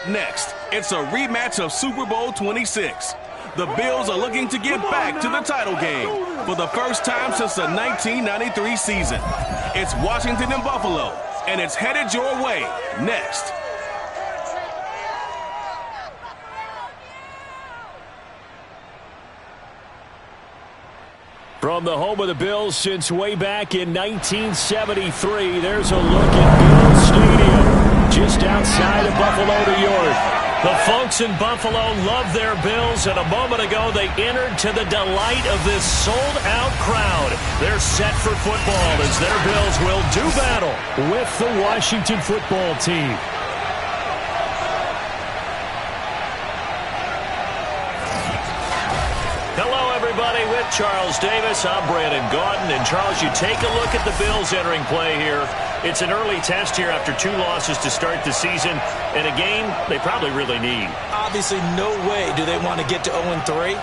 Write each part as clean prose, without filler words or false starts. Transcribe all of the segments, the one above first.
Up next, it's a rematch of Super Bowl 26. The Bills are looking to get back to the title game for the first time since the 1993 season. It's Washington and Buffalo, and it's headed your way next. From the home of the Bills since way back in 1973, there's a look at Bills Stadium, just outside of Buffalo, New York. The folks in Buffalo love their Bills, and a moment ago they entered to the delight of this sold-out crowd. They're set for football as their Bills will do battle with the Washington football team. Hello, everybody. With Charles Davis, I'm Brandon Gaudin. And, Charles, you take a look at the Bills entering play here. It's an early test here after 2 losses to start the season, and a game they probably really need. Obviously, no way do they want to get to 0-3.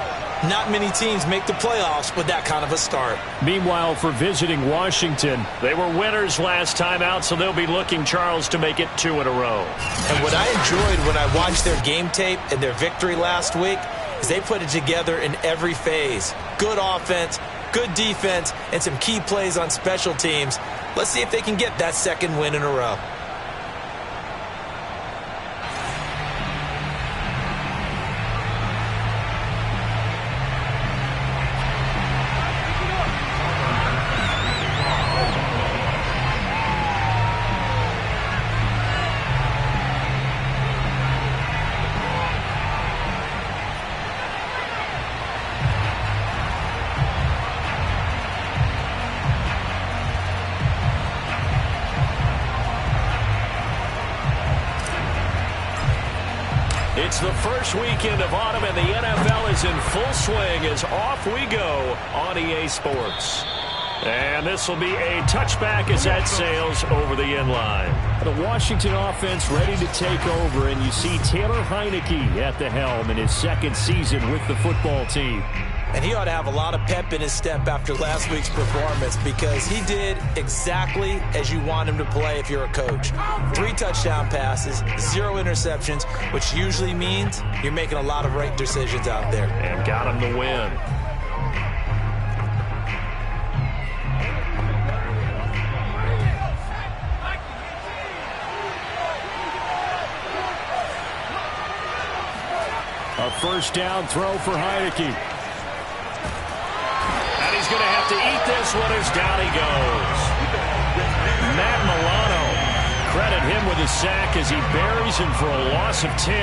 Not many teams make the playoffs with that kind of a start. Meanwhile, for visiting Washington, they were winners last time out, so they'll be looking, Charles, to make it 2 in a row. And what I enjoyed when I watched their game tape and their victory last week is they put it together in every phase. Good offense, good defense, and some key plays on special teams. Let's see if they can get that second win in a row. It's the first weekend of autumn, and the NFL is in full swing as off we go on EA Sports. And this will be a touchback as that sails over the end line. The Washington offense ready to take over, and you see Taylor Heinicke at the helm in his second season with the football team. And he ought to have a lot of pep in his step after last week's performance because he did exactly as you want him to play if you're a coach. 3 touchdown passes, 0 interceptions, which usually means you're making a lot of right decisions out there. And got him the win. A first down throw for Heinicke. He's going to have to eat this one as down he goes. Matt Milano, credit him with a sack as he buries him for a loss of 10.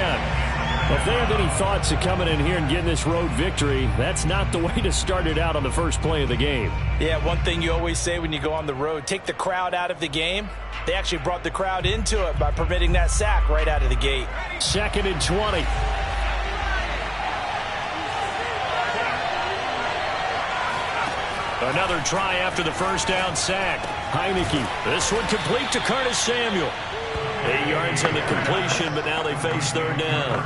Well, if they have any thoughts of coming in here and getting this road victory, that's not the way to start it out on the first play of the game. Yeah, one thing you always say when you go on the road, take the crowd out of the game. They actually brought the crowd into it by permitting that sack right out of the gate. 2nd and 20. Another try after the first down sack. Heinicke. This one complete to Curtis Samuel. 8 yards on the completion, but now they face 3rd down.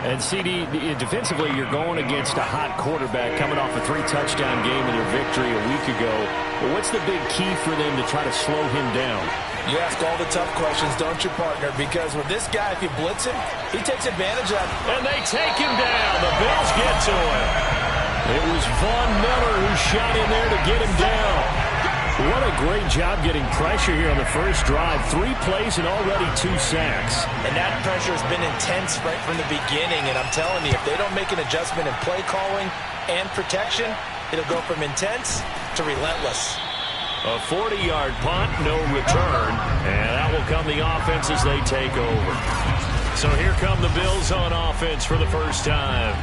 And CD, defensively, you're going against a hot quarterback coming off a 3-touchdown game in their victory a week ago. But what's the big key for them to try to slow him down? You ask all the tough questions, don't you, partner? Because with this guy, if you blitz him, he takes advantage of it. And they take him down. The Bills get to him. It was Von Miller who shot in there to get him down. What a great job getting pressure here on the first drive. 3 plays and already 2 sacks. And that pressure has been intense right from the beginning. And I'm telling you, if they don't make an adjustment in play calling and protection, it'll go from intense to relentless. A 40-yard punt, no return. And that will come the offense as they take over. So here come the Bills on offense for the first time.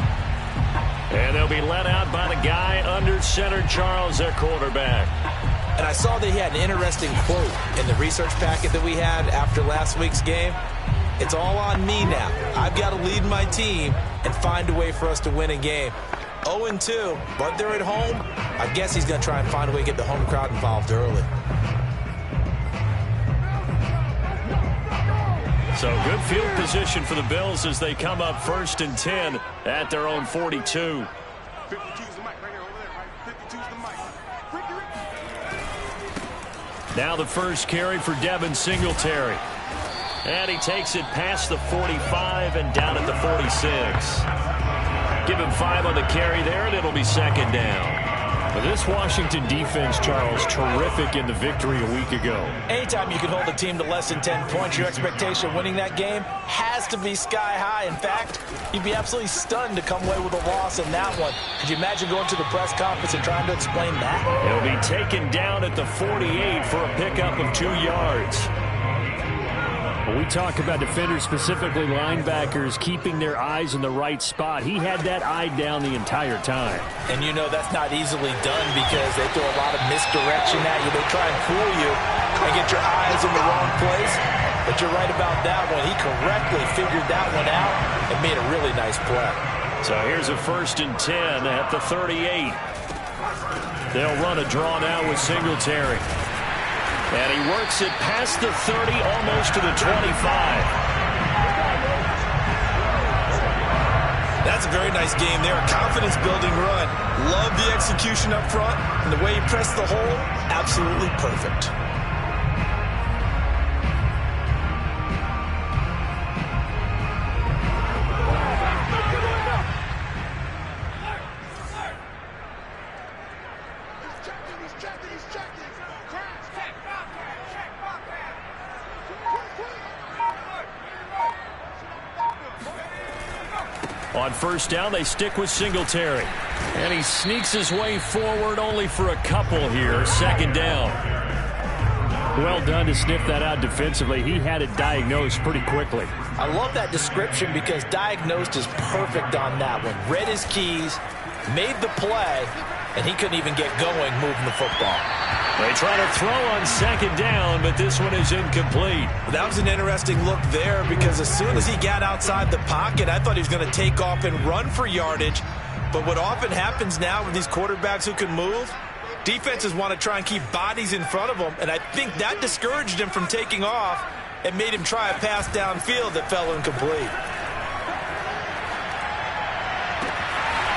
And they'll be let out by the guy under center, Charles, their quarterback. And I saw that he had an interesting quote in the research packet that we had after last week's game. It's all on me now. I've got to lead my team and find a way for us to win a game. 0-2, but they're at home. I guess he's going to try and find a way to get the home crowd involved early. So good field position for the Bills as they come up 1st and 10 at their own 42. Now the first carry for Devin Singletary. And he takes it past the 45 and down at the 46. Give him 5 on the carry there, and it'll be second down. But this Washington defense, Charles, terrific in the victory a week ago. Anytime you can hold a team to less than 10 points, your expectation of winning that game has to be sky high. In fact, you'd be absolutely stunned to come away with a loss in that one. Could you imagine going to the press conference and trying to explain that? He'll be taken down at the 48 for a pickup of 2 yards. When we talk about defenders, specifically linebackers, keeping their eyes in the right spot, he had that eye down the entire time. And you know that's not easily done because they throw a lot of misdirection at you. They try and fool you and get your eyes in the wrong place. But you're right about that one. He correctly figured that one out and made a really nice play. So here's a 1st and 10 at the 38. They'll run a draw now with Singletary. And he works it past the 30, almost to the 25. That's a very nice game there. A confidence-building run. Love the execution up front. And the way he pressed the hole, absolutely perfect. On 1st down, they stick with Singletary. And he sneaks his way forward only for a couple here. 2nd down. Well done to sniff that out defensively. He had it diagnosed pretty quickly. I love that description because diagnosed is perfect on that one. Read his keys, made the play, and he couldn't even get going moving the football. They try to throw on 2nd down, but this one is incomplete. That was an interesting look there because as soon as he got outside the pocket, I thought he was going to take off and run for yardage. But what often happens now with these quarterbacks who can move, defenses want to try and keep bodies in front of them, and I think that discouraged him from taking off and made him try a pass downfield that fell incomplete.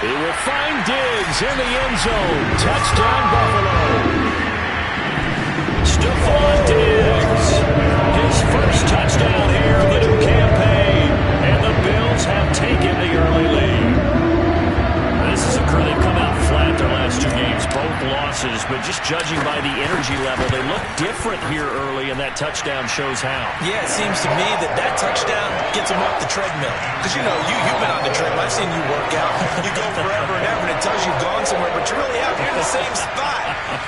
He will find Diggs in the end zone. Touchdown, Buffalo. Stephon Diggs, his first touchdown here of the new campaign, and the Bills have taken the early lead. This is a crew they've come out flat their last 2 games, both losses, but just judging by the energy level, they look different here early, and that touchdown shows how. Yeah, it seems to me that touchdown gets them off the treadmill. Because, you know, you've been on the treadmill. I've seen you work out. You go forever and ever, and it tells you you've gone somewhere, but you really have. You're in the same spot.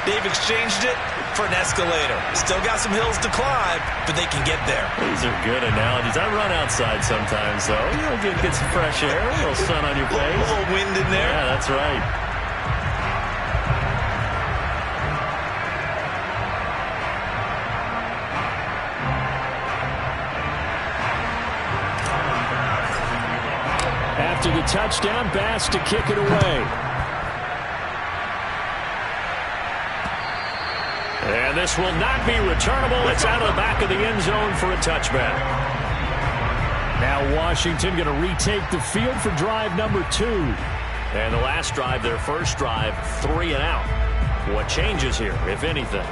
They've exchanged it for an escalator. Still got some hills to climb, but they can get there. These are good analogies. I run outside sometimes, though. You'll get some fresh air, a little sun on your face. A little wind in there. Yeah, that's right. After the touchdown, Bass to kick it away. And this will not be returnable. It's out of the back of the end zone for a touchback. Now Washington going to retake the field for drive number 2. And the last drive, their first drive, 3 and out. What changes here, if anything?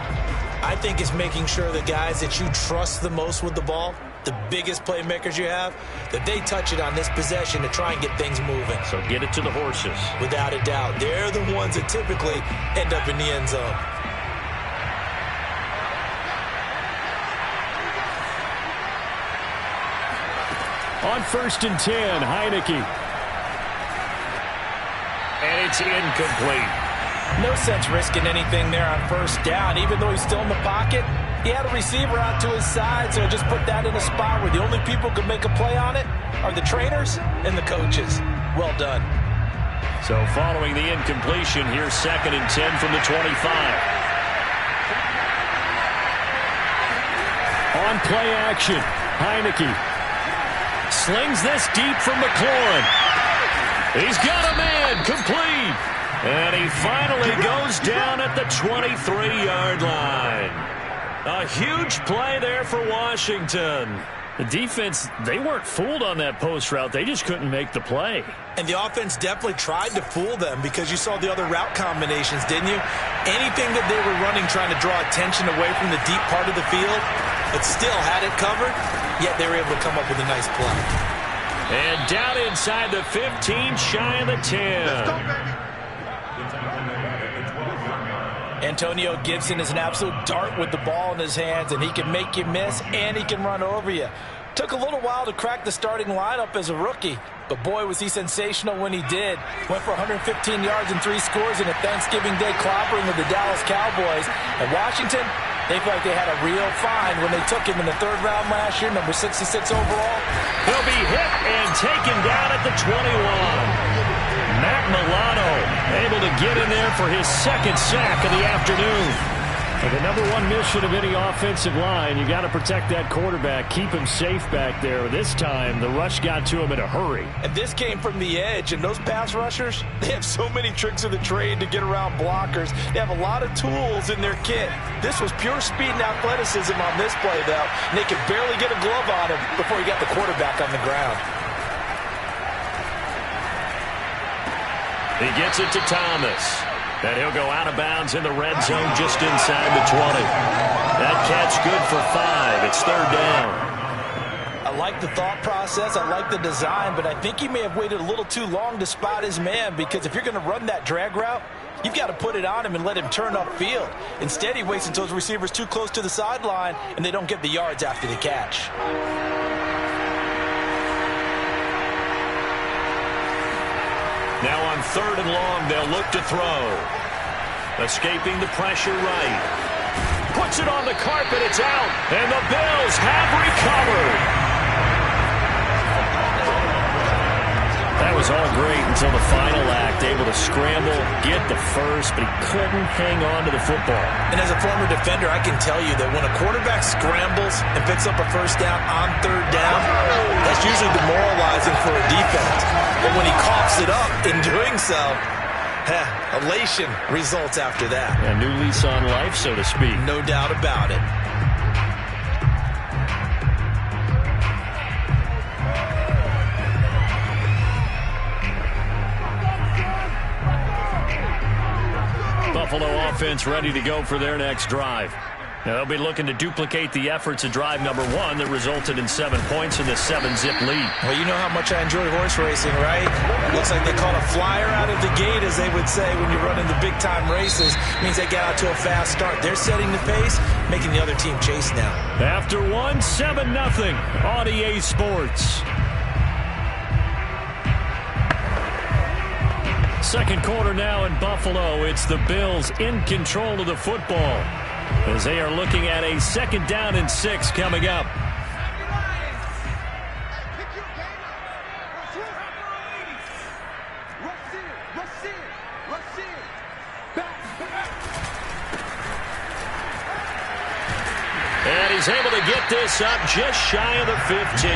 I think it's making sure the guys that you trust the most with the ball, the biggest playmakers you have, that they touch it on this possession to try and get things moving. So get it to the horses. Without a doubt. They're the ones that typically end up in the end zone. On 1st and 10, Heineke. And it's incomplete. No sense risking anything there on 1st down. Even though he's still in the pocket, he had a receiver out to his side, so just put that in a spot where the only people who can make a play on it are the trainers and the coaches. Well done. So following the incompletion, here's 2nd and 10 from the 25. On play action, Heineke slings this deep from McLaurin. He's got a man, complete. And he finally goes down at the 23-yard line. A huge play there for Washington. The defense, they weren't fooled on that post route. They just couldn't make the play. And the offense definitely tried to fool them because you saw the other route combinations, didn't you? Anything that they were running trying to draw attention away from the deep part of the field, but still had it covered. yet they were able to come up with a nice play. And down inside the 15, shy of the 10. Let's go, baby. Antonio Gibson is an absolute dart with the ball in his hands, and he can make you miss, and he can run over you. Took a little while to crack the starting lineup as a rookie, but boy, was he sensational when he did. Went for 115 yards and 3 scores in a Thanksgiving Day clobbering of the Dallas Cowboys. And Washington, they feel like they had a real find when they took him in the 3rd round last year, number 66 overall. He'll be hit and taken down at the 21. Matt Milano able to get in there for his 2nd sack of the afternoon. And the number 1 mission of any offensive line, you got to protect that quarterback, keep him safe back there. This time, the rush got to him in a hurry. And this came from the edge, and those pass rushers, they have so many tricks of the trade to get around blockers. They have a lot of tools in their kit. This was pure speed and athleticism on this play, though, and they could barely get a glove on him before he got the quarterback on the ground. He gets it to Thomas. And he'll go out of bounds in the red zone just inside the 20. That catch good for 5. It's 3rd down. I like the thought process. I like the design, but I think he may have waited a little too long to spot his man, because if you're going to run that drag route, you've got to put it on him and let him turn upfield. Instead, he waits until his receiver's too close to the sideline, and they don't get the yards after the catch. Now on 3rd and long, they'll look to throw. Escaping the pressure right. Puts it on the carpet, it's out. And the Bills have recovered. That was all great until the final act. Able to scramble, get the first, but he couldn't hang on to the football. And as a former defender, I can tell you that when a quarterback scrambles and picks up a 1st down on 3rd down, that's usually demoralizing for a defense. But when he coughs it up in doing so, elation results after that. A new lease on life, so to speak. No doubt about it. Buffalo offense ready to go for their next drive. Now they'll be looking to duplicate the efforts of drive number 1 that resulted in 7 points in the 7-zip lead. Well, you know how much I enjoy horse racing, right? Looks like they caught a flyer out of the gate, as they would say when you're running the big-time races. Means they get out to a fast start. They're setting the pace, making the other team chase now. After 1, 7-0 on EA Sports. 2nd quarter now in Buffalo. It's the Bills in control of the football, as they are looking at a 2nd down and 6 coming up. And he's able to get this up just shy of the 15.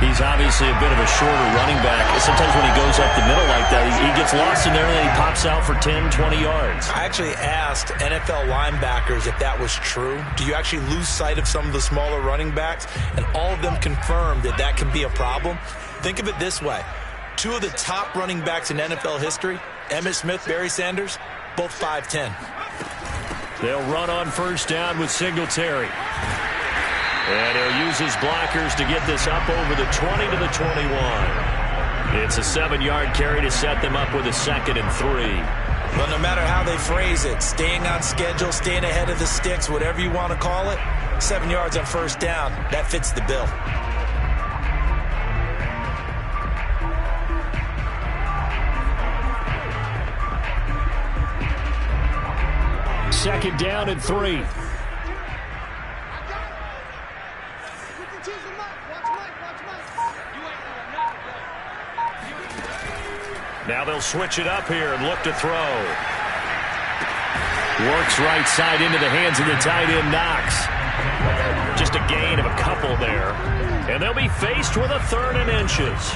He's obviously a bit of a shorter running back. Sometimes when he goes up the middle like that, he gets lost in there and then he pops out for 10, 20 yards. I actually asked NFL linebackers if that was true. Do you actually lose sight of some of the smaller running backs? And all of them confirmed that that can be a problem. Think of it this way. 2 of the top running backs in NFL history, Emmitt Smith, Barry Sanders, both 5'10". They'll run on 1st down with Singletary. And he'll use his blockers to get this up over the 20 to the 21. It's a 7-yard carry to set them up with a 2nd and 3. But no matter how they phrase it, staying on schedule, staying ahead of the sticks, whatever you want to call it, 7 yards on 1st down, that fits the bill. Second down and 3. Now they'll switch it up here and look to throw. Works right side into the hands of the tight end, Knox. Just a gain of a couple there. And they'll be faced with a 3rd and inches.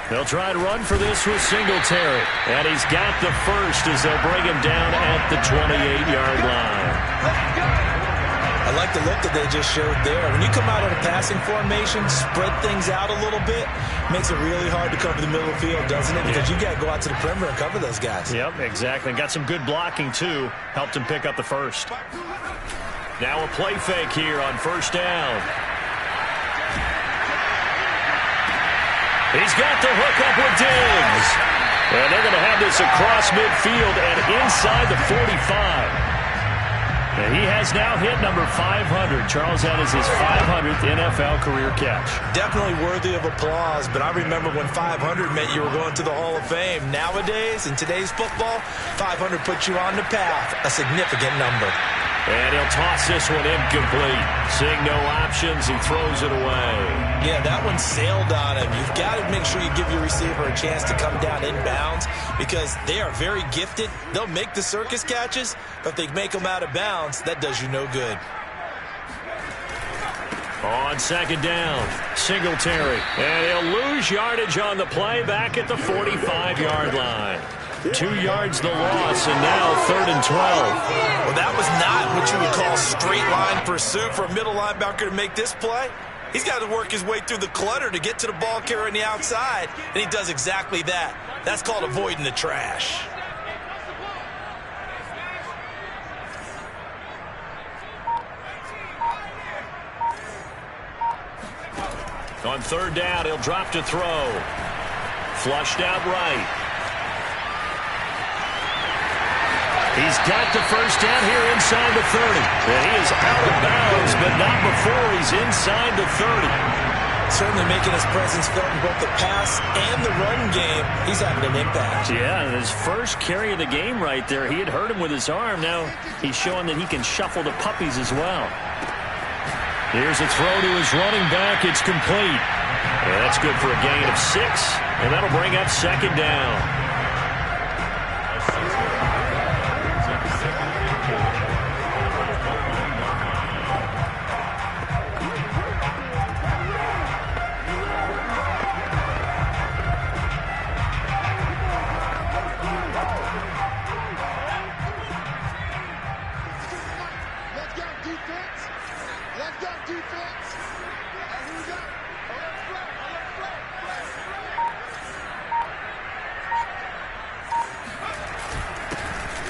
They'll try and run for this with Singletary. And he's got the first as they'll bring him down at the 28-yard line. I like the look that they just showed there. When you come out in a passing formation, spread things out a little bit, makes it really hard to cover the middle of the field, doesn't it? Because you got to go out to the perimeter and cover those guys. Yep, exactly. Got some good blocking, too. Helped him pick up the first. Now a play fake here on first down. He's got the hook up with Diggs. And they're going to have this across midfield and inside the 45. And he has now hit number 500. Charles, that is his 500th NFL career catch. Definitely worthy of applause, but I remember when 500 meant you were going to the Hall of Fame. Nowadays, in today's football, 500 puts you on the path, a significant number. And he'll toss this one incomplete. Seeing no options, he throws it away. Yeah, that one sailed on him. You've got to make sure you give your receiver a chance to come down inbounds because they are very gifted. They'll make the circus catches, but if they make them out of bounds, that does you no good. On second down, Singletary. And he'll lose yardage on the play back at the 45-yard line. 2 yards the loss, and now 3rd and 12. Well, that was not what you would call straight line pursuit for a middle linebacker to make this play. He's got to work his way through the clutter to get to the ball carrier on the outside, and he does exactly that. That's called avoiding the trash. On 3rd down, he'll drop to throw. Flushed out right. He's got the first down here inside the 30. And he is out of bounds, but not before he's inside the 30. Certainly making his presence felt in both the pass and the run game. He's having an impact. Yeah, his first carry of the game right there. He had hurt him with his arm. Now he's showing that he can shuffle the puppies as well. Here's a throw to his running back. It's complete. And that's good for a gain of 6. And that'll bring up 2nd down.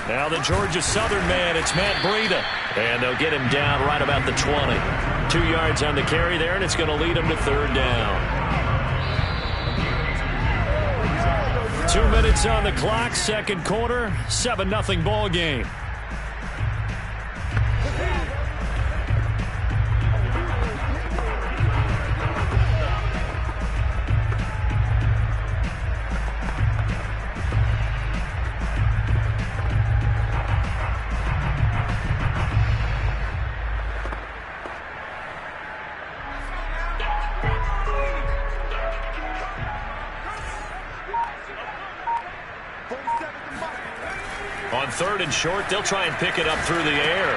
Now the Georgia Southern man, it's Matt Breida. And they'll get him down right about the 20. 2 yards on the carry there, and it's going to lead him to 3rd down. 2 minutes on the clock, 2nd quarter, 7-0 ball game. On 3rd and short, they'll try and pick it up through the air.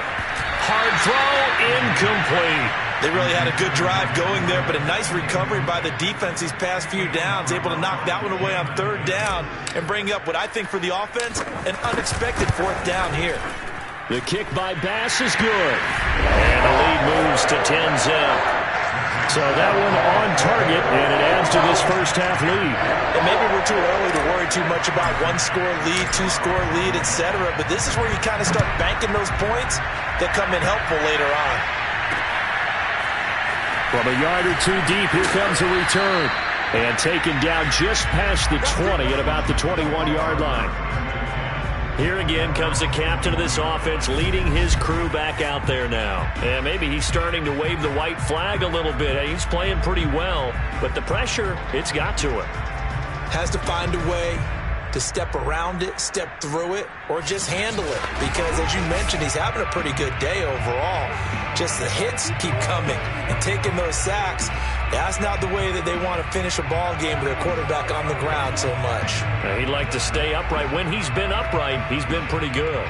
Hard throw, incomplete. They really had a good drive going there, but a nice recovery by the defense these past few downs, able to knock that one away on 3rd down and bring up what I think for the offense, an unexpected 4th down here. The kick by Bass is good. And the lead moves to 10-0. So that one on target, and it adds to this first half lead. And maybe we're too early to worry too much about 1-score lead, 2-score lead, etc. But this is where you kind of start banking those points that come in helpful later on. From a yard or 2 deep, here comes a return. And taken down just past the 20 at about the 21-yard line. Here again comes the captain of this offense leading his crew back out there now. And maybe he's starting to wave the white flag a little bit. He's playing pretty well, but the pressure, it's got to him. Has to find a way to step around it, step through it, or just handle it. Because as you mentioned, he's having a pretty good day overall. Just the hits keep coming and taking those sacks. That's not the way that they want to finish a ball game with their quarterback on the ground so much. He'd like to stay upright. When he's been upright, he's been pretty good.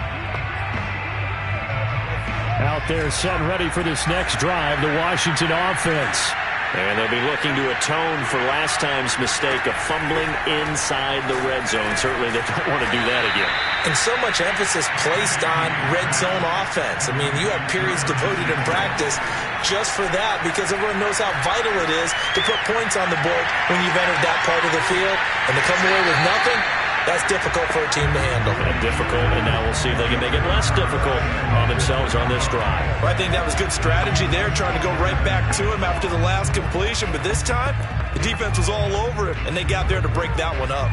Out there set ready for this next drive, the Washington offense. And they'll be looking to atone for last time's mistake of fumbling inside the red zone. Certainly they don't want to do that again. And so much emphasis placed on red zone offense. I mean, you have periods devoted in practice just for that because everyone knows how vital it is to put points on the board when you've entered that part of the field. And to come away with nothing, that's difficult for a team to handle. Difficult, and now we'll see if they can make it less difficult on themselves on this drive. Well, I think that was good strategy there, trying to go right back to him after the last completion. But this time, the defense was all over him, and they got there to break that one up.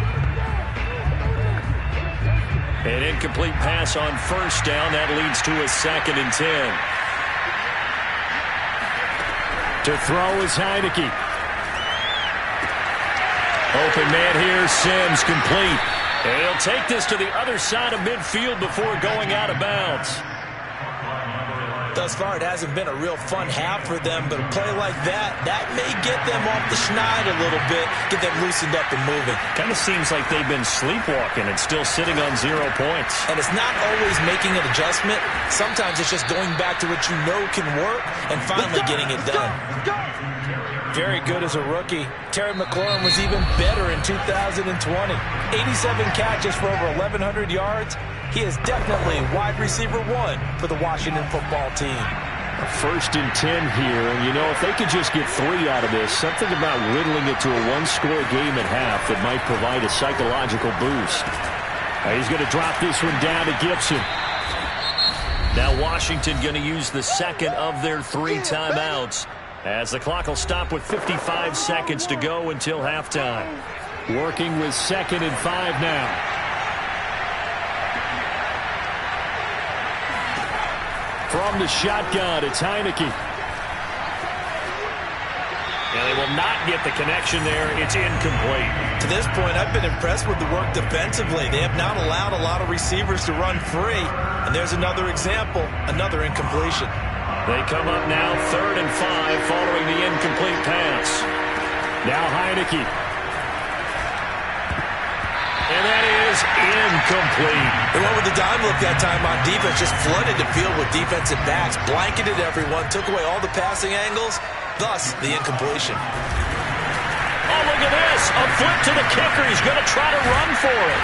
An incomplete pass on first down. That leads to a 2nd and 10. To throw is Heineke. Open man here, Sims, complete. And he'll take this to the other side of midfield before going out of bounds. Thus far, it hasn't been a real fun half for them, but a play like that may get them off the schneid a little bit, get them loosened up and moving. Kind of seems like they've been sleepwalking and still sitting on 0 points. And it's not always making an adjustment. Sometimes it's just going back to what you know can work and finally getting it done. Very good as a rookie. Terry McLaurin was even better in 2020. 87 catches for over 1,100 yards. He is definitely wide receiver 1 for the Washington football team. 1st and 10 here, and you know, if they could just get 3 out of this, something about whittling it to a 1-score game at half that might provide a psychological boost. He's going to drop this one down to Gibson. Now Washington going to use the 2nd of their 3 timeouts, as the clock will stop with 55 seconds to go until halftime. Working with 2nd and 5 now. From the shotgun, it's Heineke. And they will not get the connection there. It's incomplete. To this point, I've been impressed with the work defensively. They have not allowed a lot of receivers to run free. And there's another example, another incompletion. They come up now 3rd and 5 following the incomplete pass. Now Heineke. And that is incomplete. They went with the dime look that time on defense, just flooded the field with defensive backs, blanketed everyone, took away all the passing angles, thus the incompletion. Oh, look at this. A flip to the kicker. He's going to try to run for it.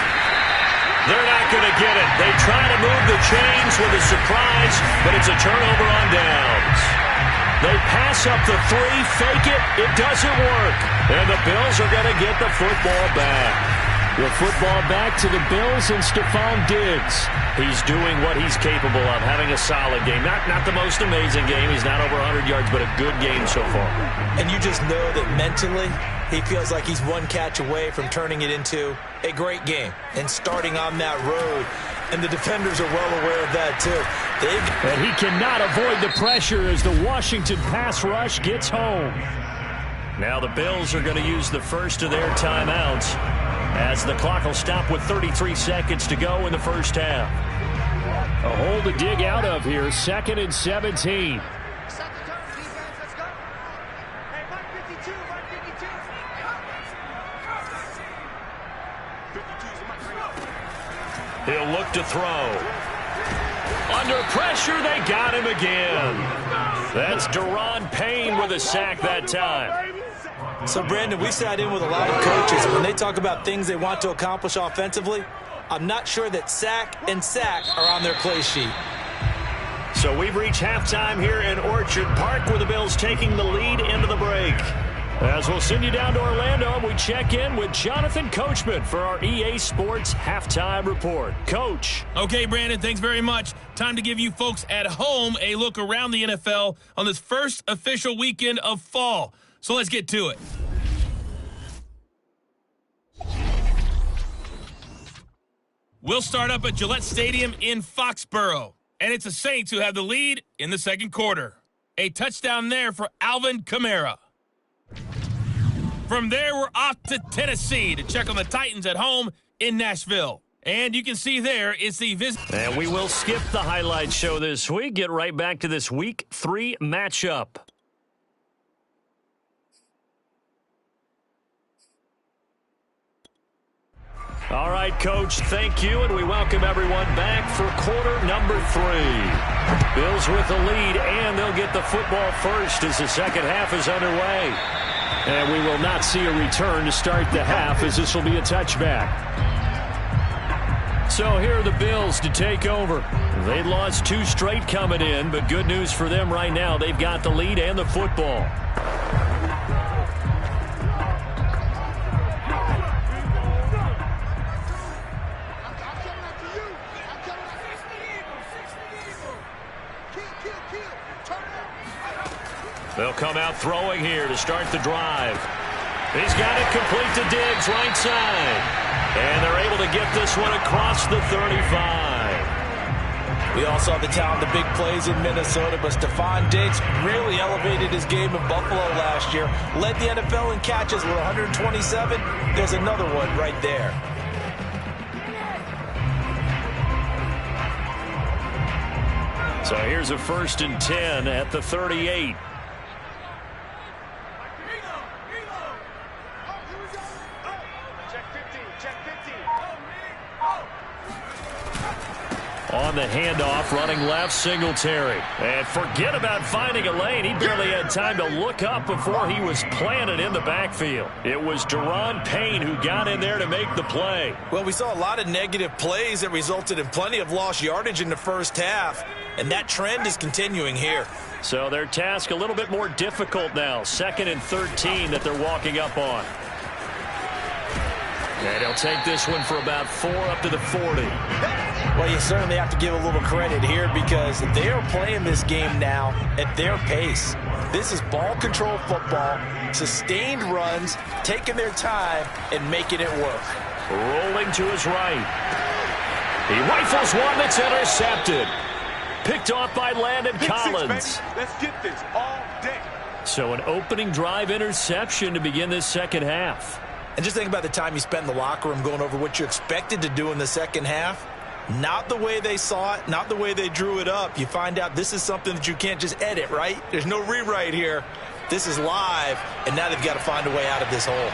They're not going to get it. They try to move the chains with a surprise, but it's a turnover on downs. They pass up the 3, fake it. It doesn't work. And the Bills are going to get the football back. The football back to the Bills and Stephon Diggs. He's doing what he's capable of, having a solid game. Not the most amazing game. He's not over 100 yards, but a good game so far. And you just know that mentally he feels like he's 1 catch away from turning it into a great game and starting on that road. And the defenders are well aware of that, too. And he cannot avoid the pressure as the Washington pass rush gets home. Now the Bills are going to use the first of their timeouts, as the clock will stop with 33 seconds to go in the first half. A hole to dig out of here, 2nd and 17. He'll look to throw. Under pressure, they got him again. That's Daron Payne with a sack that time. So, Brandon, we sat in with a lot of coaches, and when they talk about things they want to accomplish offensively, I'm not sure that sack and sack are on their play sheet. So we've reached halftime here in Orchard Park, where the Bills taking the lead into the break. As we'll send you down to Orlando, we check in with Jonathan Coachman for our EA Sports Halftime Report. Coach. Okay, Brandon, thanks very much. Time to give you folks at home a look around the NFL on this first official weekend of fall. So let's get to it. We'll start up at Gillette Stadium in Foxborough, and it's the Saints who have the lead in the second quarter. A touchdown there for Alvin Kamara. From there, we're off to Tennessee to check on the Titans at home in Nashville. And you can see there it's the visit. And we will skip the highlight show this week. Get right back to this Week 3 matchup. All right, Coach, thank you, and we welcome everyone back for quarter number 3. Bills with the lead, and they'll get the football first as the second half is underway. And we will not see a return to start the half, as this will be a touchback. So here are the Bills to take over. They lost 2 straight coming in, but good news for them right now. They've got the lead and the football. They'll come out throwing here to start the drive. He's got it complete to Diggs, right side. And they're able to get this one across the 35. We all saw the talent, the big plays in Minnesota, but Stephon Diggs really elevated his game in Buffalo last year. Led the NFL in catches with 127. There's another one right there. So here's a 1st and 10 at the 38. On the handoff, running left, Singletary. And forget about finding a lane. He barely had time to look up before he was planted in the backfield. It was Daron Payne who got in there to make the play. Well, we saw a lot of negative plays that resulted in plenty of lost yardage in the first half, and that trend is continuing here. So their task a little bit more difficult now. 2nd and 13 that they're walking up on. And he'll take this one for about 4 up to the 40. Well, you certainly have to give a little credit here because they are playing this game now at their pace. This is ball control football, sustained runs, taking their time and making it work. Rolling to his right. He rifles one that's intercepted. Picked off by Landon Collins. Let's get this all day. So an opening drive interception to begin this second half. And just think about the time you spent in the locker room going over what you expected to do in the second half. Not the way they saw it, not the way they drew it up. You find out this is something that you can't just edit, right? There's no rewrite here. This is live, and now they've got to find a way out of this hole.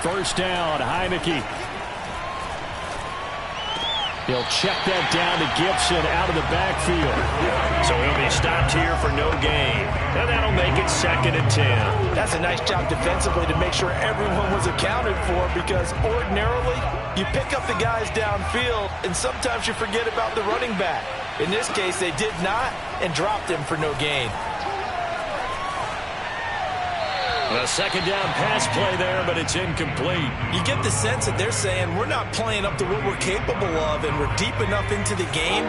1st down, Heineke. He'll check that down to Gibson out of the backfield. So he'll be stopped here for no gain. And that'll make it 2nd and 10. That's a nice job defensively to make sure everyone was accounted for because ordinarily you pick up the guys downfield and sometimes you forget about the running back. In this case, they did not and dropped him for no gain. A 2nd down pass play there, but it's incomplete. You get the sense that they're saying we're not playing up to what we're capable of and we're deep enough into the game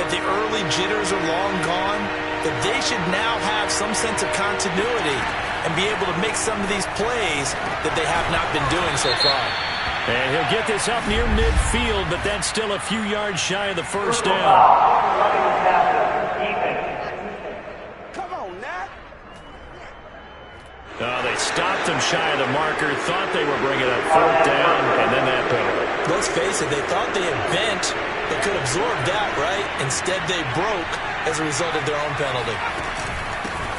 that the early jitters are long gone, that they should now have some sense of continuity and be able to make some of these plays that they have not been doing so far. And he'll get this up near midfield, but that's still a few yards shy of the 1st down. Come on, Nat. They stopped him shy of the marker, thought they were bringing up 4th down, and then that penalty. Let's face it, they thought they had bent. They could absorb that, right? Instead, they broke as a result of their own penalty.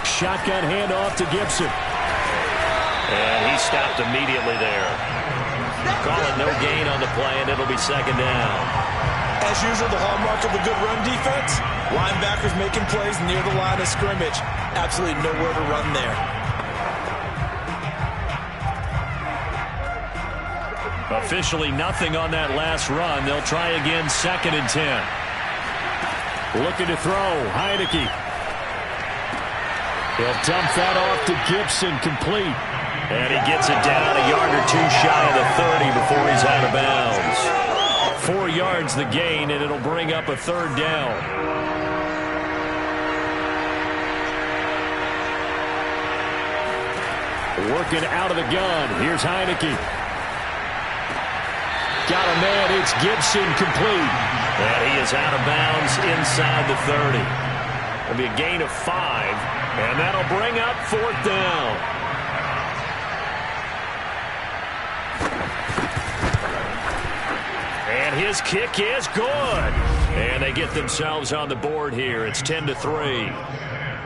Shotgun handoff to Gibson. And he stopped immediately there. Calling no gain on the play, and it'll be 2nd down. As usual, the hallmark of a good run defense, linebackers making plays near the line of scrimmage. Absolutely nowhere to run there. Officially nothing on that last run. They'll try again, 2nd and 10. Looking to throw, Heineke. He'll dump that off to Gibson, complete. And he gets it down a yard or 2 shy of the 30 before he's out of bounds. 4 yards the gain, and it'll bring up a 3rd down. Working out of the gun. Here's Heineke. Got a man. It's Gibson, complete. And he is out of bounds inside the 30. It'll be a gain of 5, and that'll bring up 4th down. And his kick is good. And they get themselves on the board here. It's 10-3.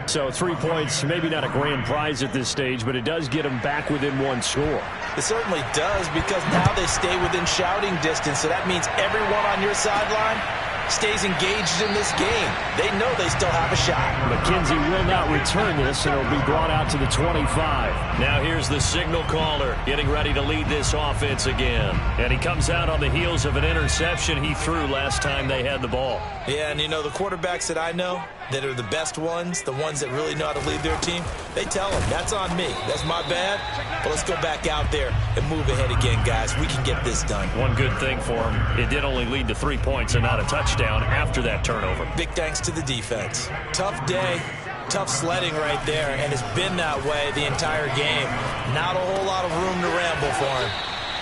So 3 points, maybe not a grand prize at this stage, but it does get them back within one score. It certainly does, because now they stay within shouting distance, so that means everyone on your sideline stays engaged in this game. They know they still have a shot. McKenzie will not return this, and it'll be brought out to the 25. Now here's the signal caller getting ready to lead this offense again. And he comes out on the heels of an interception he threw last time they had the ball. Yeah, and you know, the quarterbacks that I know that are the best ones, the ones that really know how to lead their team, they tell them, that's on me. That's my bad. But let's go back out there and move ahead again, guys. We can get this done. One good thing for him, it did only lead to 3 points and not a touchdown after that turnover. Big thanks to the defense. Tough day, tough sledding right there, and it's been that way the entire game. Not a whole lot of room to ramble for him.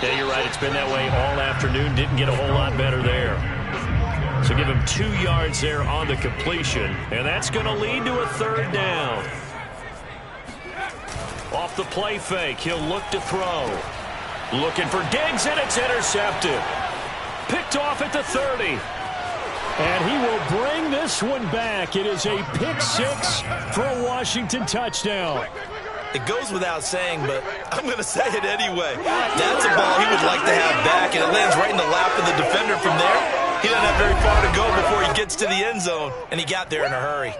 Yeah, you're right. It's been that way all afternoon. Didn't get a whole lot better there. So give him 2 yards there on the completion, and that's going to lead to a third down. Off the play fake, he'll look to throw. Looking for Diggs, and it's intercepted. Picked off at the 30. And he will bring this one back. It is a pick six for a Washington touchdown. It goes without saying, but I'm going to say it anyway. That's a ball he would like to have back, and it lands right in the lap of the defender from there. He doesn't have very far to go before he gets to the end zone, and he got there in a hurry.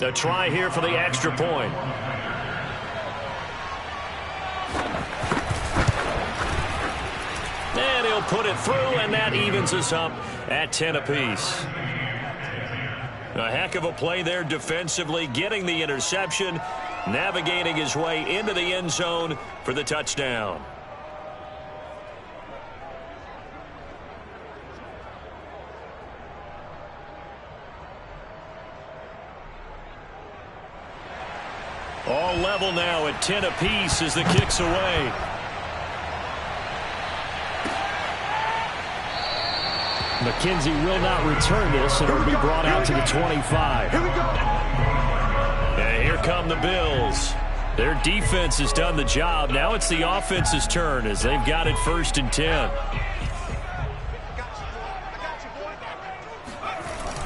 A try here for the extra point. And he'll put it through, and that evens us up at 10 apiece. A heck of a play there defensively, getting the interception, navigating his way into the end zone for the touchdown. All level now at 10 apiece as the kick's away. McKenzie will not return this, and it'll be brought out to the 25. And here come the Bills. Their defense has done the job. Now it's the offense's turn as they've got it 1st and 10.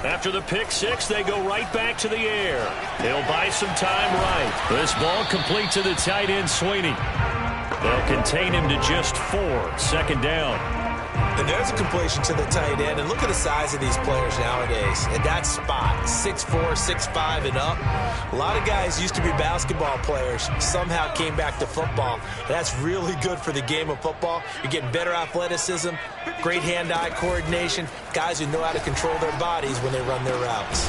After the pick six, they go right back to the air. They'll buy some time right. This ball complete to the tight end, Sweeney. They'll contain him to just 4. 2nd down. And there's a completion to the tight end. And look at the size of these players nowadays. At that spot, 6'4", 6'5", and up. A lot of guys used to be basketball players, somehow came back to football. That's really good for the game of football. You're getting better athleticism, great hand-eye coordination, guys who know how to control their bodies when they run their routes.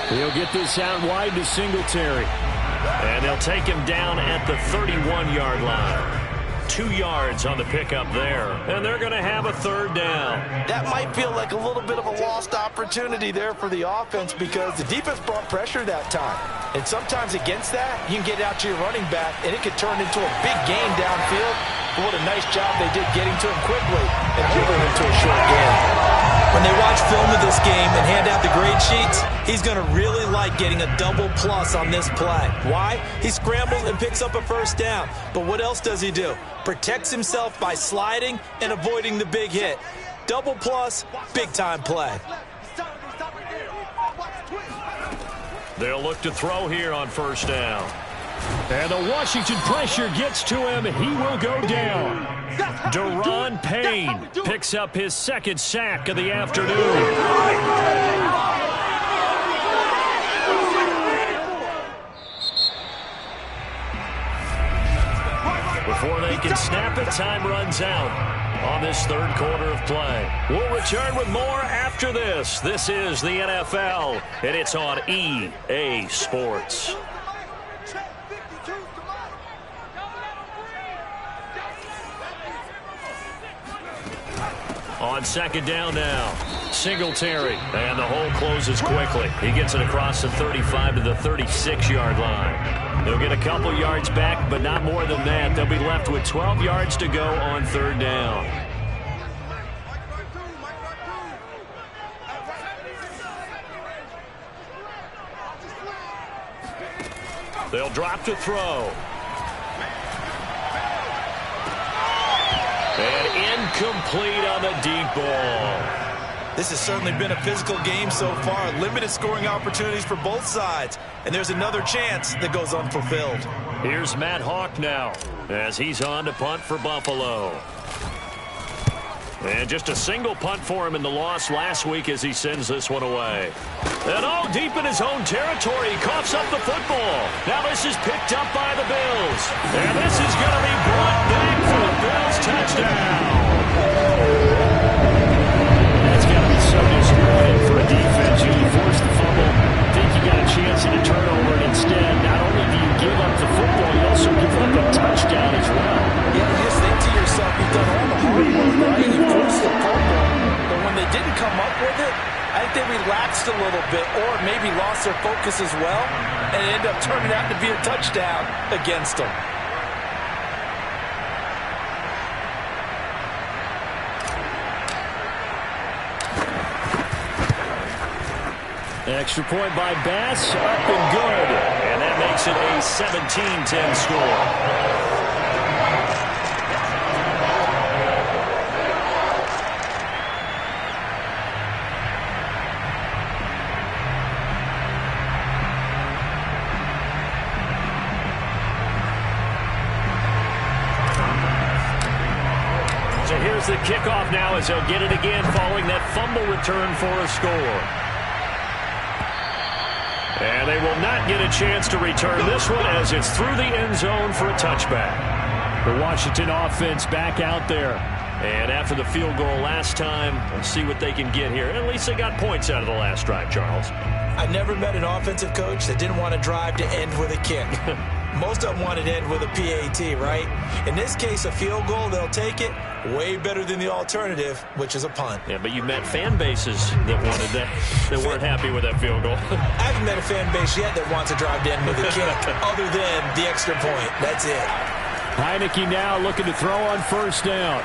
He'll get this out wide to Singletary. And they'll take him down at the 31-yard line. 2 yards on the pickup there. And they're going to have a 3rd down. That might feel like a little bit of a lost opportunity there for the offense because the defense brought pressure that time. And sometimes against that, you can get out to your running back, and it could turn into a big gain downfield. But what a nice job they did getting to him quickly and holding him to a short gain. When they watch film of this game and hand out the grade sheets, he's going to really like getting a double plus on this play. Why? He scrambles and picks up a 1st down. But what else does he do? Protects himself by sliding and avoiding the big hit. Double plus, big-time play. They'll look to throw here on 1st down. And the Washington pressure gets to him. He will go down. Daron Payne picks up his 2nd sack of the afternoon. Before they can snap it, time runs out on this 3rd quarter of play. We'll return with more after this. This is the NFL, and it's on EA Sports. On 2nd down now, Singletary, and the hole closes quickly. He gets it across the 35 to the 36-yard line. They'll get a couple yards back, but not more than that. They'll be left with 12 yards to go on 3rd down. They'll drop to throw. And incomplete on the deep ball. This has certainly been a physical game so far. Limited scoring opportunities for both sides. And there's another chance that goes unfulfilled. Here's Matt Hawk now as he's on to punt for Buffalo. And just a single punt for him in the loss last week as he sends this one away. And deep in his own territory, he coughs up the football. Now this is picked up by the Bills. And this is going to be brought back for the Bills touchdown. That's got to be so disappointing for a defense. You force the fumble, think you got a chance at a turnover, and instead, not only do you give up the football, you also give up a touchdown as well. Yeah, you just think to yourself, you've done all the hard work, right? You forced the fumble, but when they didn't come up with it, I think they relaxed a little bit or maybe lost their focus as well, and it ended up turning out to be a touchdown against them. Extra point by Bass, up and good. And that makes it a 17-10 score. So here's the kickoff now as they'll get it again following that fumble return for a score. And they will not get a chance to return this one as it's through the end zone for a touchback. The Washington offense back out there. And after the field goal last time, let's see what they can get here. At least they got points out of the last drive, Charles. I never met an offensive coach that didn't want to drive to end with a kick. Most of them wanted to end with a PAT, right? In this case, a field goal, they'll take it. Way better than the alternative, which is a punt. Yeah, but you met fan bases that wanted that, that weren't happy with that field goal. I haven't met a fan base yet that wants to drive to end with a kick, other than the extra point. That's it. Heinicke now looking to throw on first down.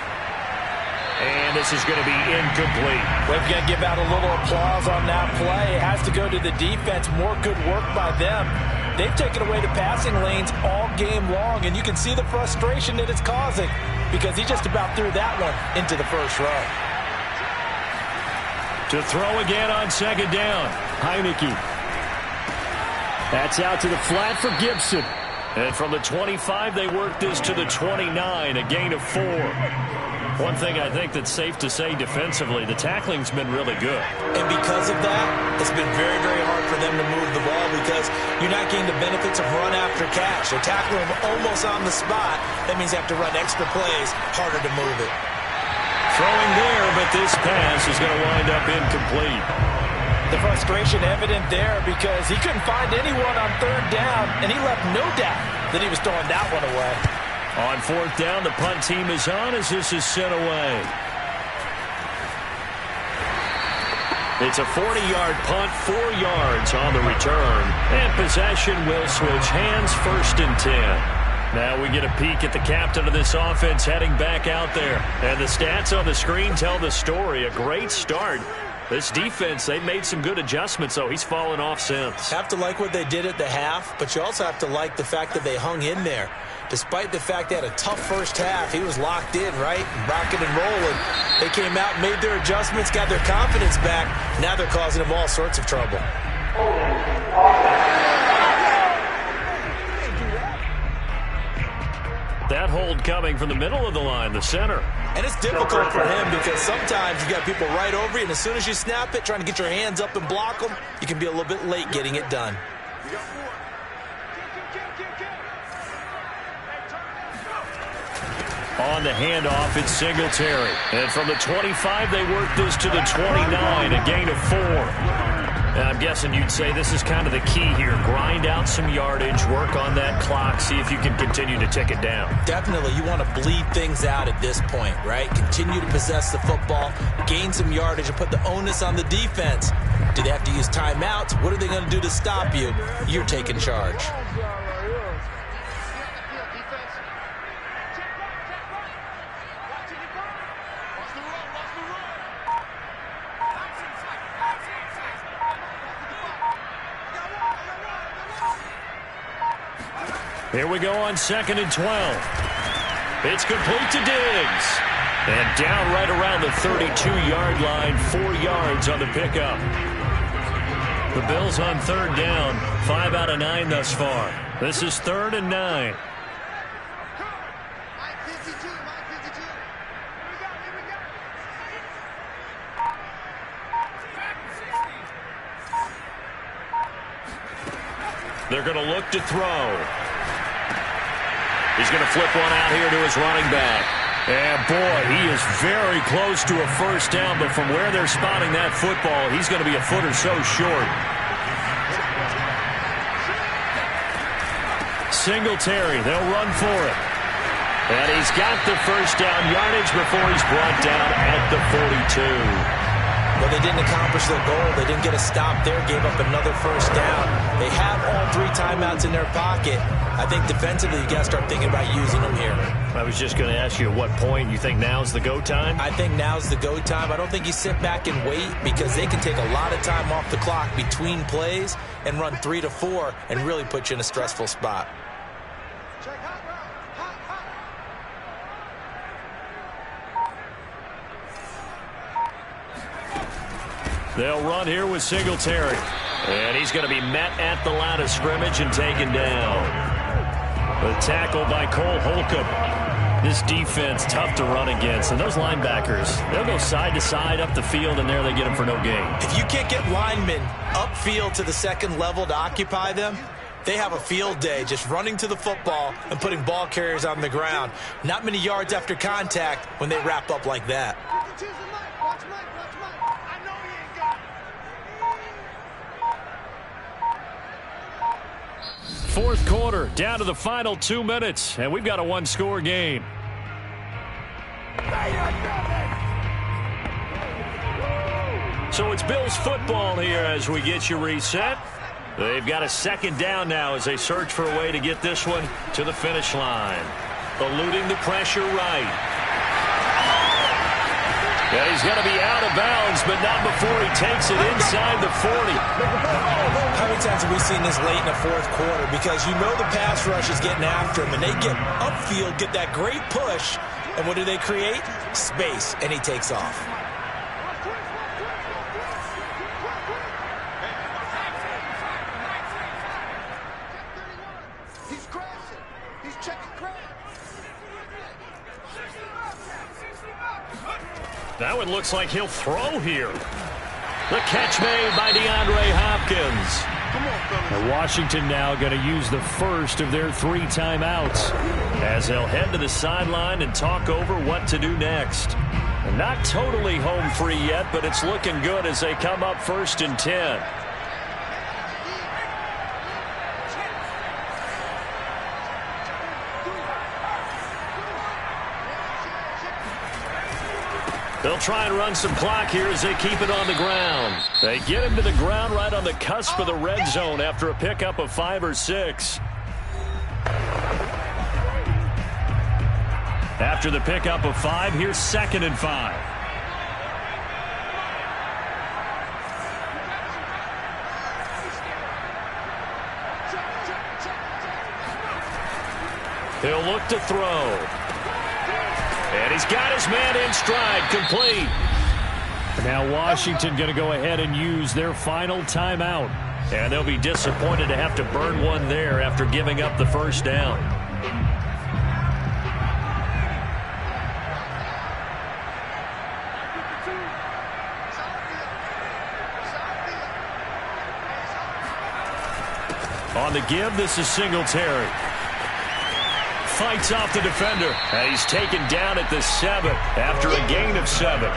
And this is going to be incomplete. We've got to give out a little applause on that play. It has to go to the defense. More good work by them. They've taken away the passing lanes all game long, and you can see the frustration that it's causing because he just about threw that one into the first row. To throw again on second down, Heinicke. That's out to the flat for Gibson. And from the 25, they work this to the 29, a gain of 4. One thing I think that's safe to say defensively, the tackling's been really good. And because of that, it's been very, very hard for them to move the ball because you're not getting the benefits of run after catch. They're tackling them almost on the spot. That means they have to run extra plays, harder to move it. Throwing there, but this pass is going to wind up incomplete. The frustration evident there because he couldn't find anyone on third down, and he left no doubt that he was throwing that one away. On fourth down, the punt team is on as this is sent away. It's a 40-yard punt, 4 yards on the return. And possession will switch hands, 1st and 10. Now we get a peek at the captain of this offense heading back out there. And the stats on the screen tell the story. A great start. This defense, they made some good adjustments, though. He's fallen off since. Have to like what they did at the half, but you also have to like the fact that they hung in there. Despite the fact they had a tough first half, he was locked in, right? Rocking and rolling. They came out, made their adjustments, got their confidence back. Now they're causing them all sorts of trouble. That hold coming from the middle of the line, the center. And it's difficult for him because sometimes you got people right over you, and as soon as you snap it, trying to get your hands up and block them, you can be a little bit late getting it done. On the handoff, it's Singletary. And from the 25, they work this to the 29, a gain of 4. I'm guessing you'd say this is kind of the key here. Grind out some yardage, work on that clock, see if you can continue to tick it down. Definitely. You want to bleed things out at this point, right? Continue to possess the football, gain some yardage, and put the onus on the defense. Do they have to use timeouts? What are they going to do to stop you? You're taking charge. Here we go on 2nd and 12. It's complete to Diggs. And down right around the 32-yard line, 4 yards on the pickup. The Bills on 3rd down, 5 out of 9 thus far. This is 3rd and 9. They're going to look to throw. He's going to flip one out here to his running back. And, boy, he is very close to a first down, but from where they're spotting that football, he's going to be a foot or so short. Singletary, they'll run for it. And he's got the first down yardage before he's brought down at the 42. Well, they didn't accomplish their goal. They didn't get a stop there, gave up another first down. They have all 3 timeouts in their pocket. I think defensively, you got to start thinking about using them here. I was just going to ask you at what point you think now's the go time? I think now's the go time. I don't think you sit back and wait because they can take a lot of time off the clock between plays and run 3 to 4 and really put you in a stressful spot. They'll run here with Singletary. And he's going to be met at the line of scrimmage and taken down. The tackle by Cole Holcomb. This defense, tough to run against. And those linebackers, they'll go side to side up the field, and there they get them for no gain. If you can't get linemen upfield to the second level to occupy them, they have a field day just running to the football and putting ball carriers on the ground. Not many yards after contact when they wrap up like that. Fourth quarter, down to the final 2 minutes, and we've got a one-score game. So it's Bills football here as we get you reset. They've got a second down now as they search for a way to get this one to the finish line. Eluding the pressure right. Yeah, he's going to be out of bounds, but not before he takes it inside the 40. How many times have we seen this late in the fourth quarter? Because you know the pass rush is getting after him, and they get upfield, get that great push, and what do they create? Space, and he takes off. He's crashing. He's checking crash. That one looks like he'll throw here. The catch made by DeAndre Hopkins. And Washington now going to use the first of their 3 timeouts as they'll head to the sideline and talk over what to do next. And not totally home free yet, but it's looking good as they come up 1st and 10. They'll try and run some clock here as they keep it on the ground. They get him to the ground right on the cusp of the red zone after a pickup of 5 or 6. After the pickup of 5, here's 2nd and 5. He'll look to throw. And he's got his man in stride, complete. Now Washington going to go ahead and use their final timeout. And they'll be disappointed to have to burn one there after giving up the first down. On the give, this is Singletary. Fights off the defender. And he's taken down at the 7 after a gain of 7.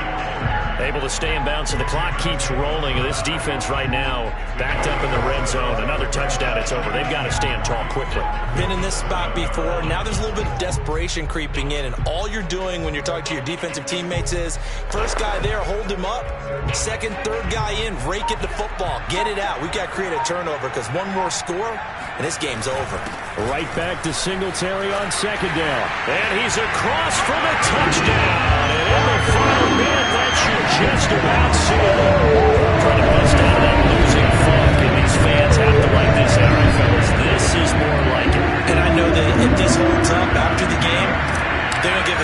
Able to stay in bounds, and the clock keeps rolling. This defense right now backed up in the red zone. Another touchdown, it's over. They've got to stand tall quickly. Been in this spot before. Now there's a little bit of desperation creeping in, and all you're doing when you're talking to your defensive teammates is first guy there, hold him up. Second, third guy in, rake it to football. Get it out. We've got to create a turnover because one more score, and this game's over. Right back to Singletary on 2nd down. And he's across for the touchdown. And in the final minute, that should just about seal it. Trying to bust out of that losing funk, and these fans have to like this. All right, fellas, this is more like it. And I know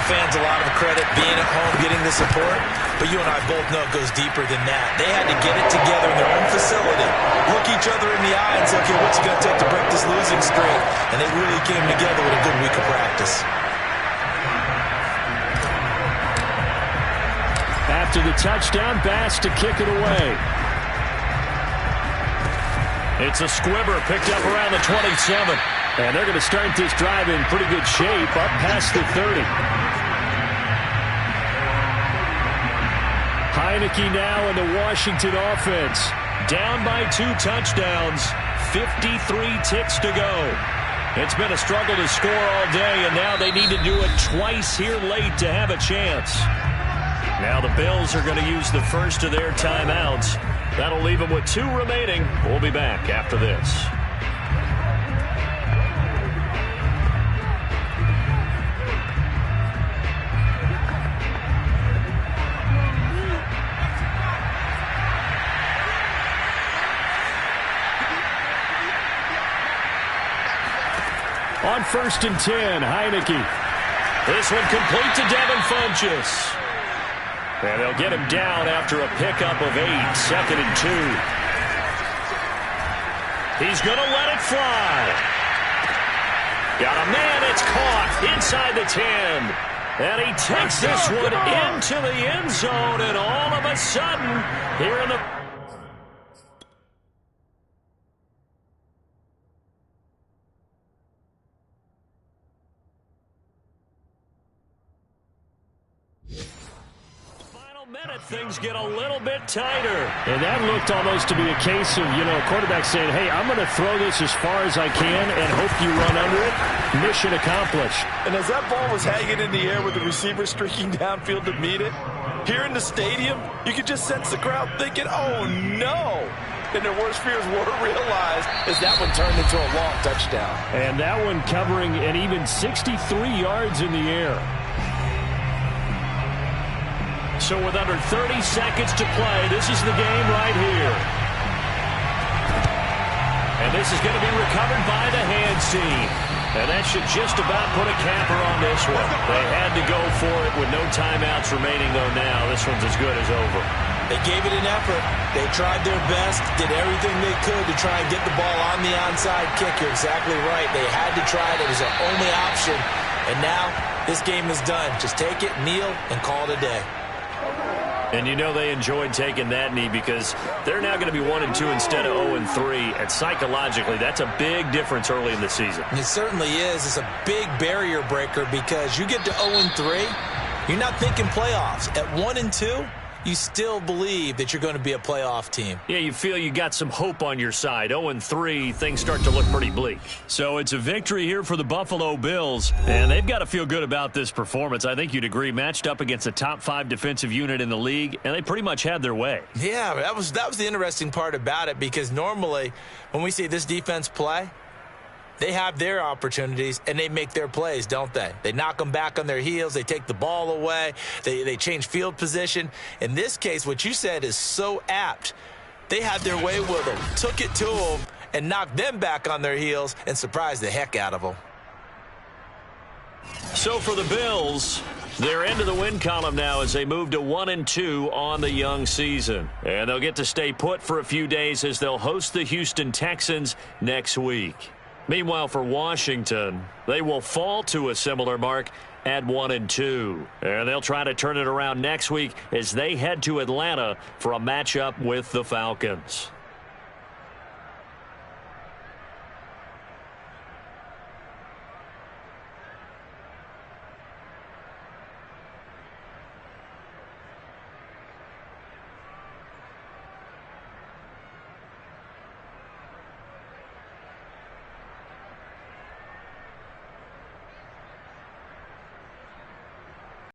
fans a lot of credit being at home, getting the support, but you and I both know it goes deeper than that. They had to get it together in their own facility, look each other in the eye and say, okay, what's it going to take to break this losing streak? And they really came together with a good week of practice. After the touchdown, Bass to kick it away. It's a squibber picked up around the 27. And they're going to start this drive in pretty good shape up past the 30. Heineke now in the Washington offense. Down by 2 touchdowns. 53 ticks to go. It's been a struggle to score all day, and now they need to do it twice here late to have a chance. Now the Bills are going to use the first of their timeouts. That'll leave them with 2 remaining. We'll be back after this. On 1st and 10, Heineke. This one complete to Devin Funchess. And they'll get him down after a pickup of 8, 2nd and 2. He's going to let it fly. Got a man, it's caught inside the 10. And he takes this one into the end zone, and all of a sudden, here in the... things get a little bit tighter. And that looked almost to be a case of, a quarterback saying, hey, I'm going to throw this as far as I can and hope you run under it. Mission accomplished. And as that ball was hanging in the air with the receiver streaking downfield to meet it, here in the stadium, you could just sense the crowd thinking, oh, no. And their worst fears were realized as that one turned into a long touchdown. And that one covering an even 63 yards in the air. So with under 30 seconds to play, this is the game right here. And this is going to be recovered by the hands team. And that should just about put a capper on this one. They had to go for it with no timeouts remaining, though now. This one's as good as over. They gave it an effort. They tried their best, did everything they could to try and get the ball on the onside kick. You're exactly right. They had to try it. It was their only option. And now this game is done. Just take it, kneel, and call it a day. And they enjoyed taking that knee because they're now going to be 1-2 instead of 0-3. And psychologically, that's a big difference early in the season. It certainly is. It's a big barrier breaker because you get to 0-3, you're not thinking playoffs. At 1-2, you still believe that you're going to be a playoff team. Yeah, you feel you got some hope on your side. 0-3, things start to look pretty bleak. So it's a victory here for the Buffalo Bills, and they've got to feel good about this performance. I think you'd agree, matched up against a top 5 defensive unit in the league, and they pretty much had their way. Yeah, that was the interesting part about it, because normally when we see this defense play, they have their opportunities, and they make their plays, don't they? They knock them back on their heels. They take the ball away. They change field position. In this case, what you said is so apt. They had their way with them, took it to them, and knocked them back on their heels and surprised the heck out of them. So for the Bills, they're into the win column now as they move to 1-2 on the young season. And they'll get to stay put for a few days as they'll host the Houston Texans next week. Meanwhile, for Washington, they will fall to a similar mark at 1-2. And they'll try to turn it around next week as they head to Atlanta for a matchup with the Falcons.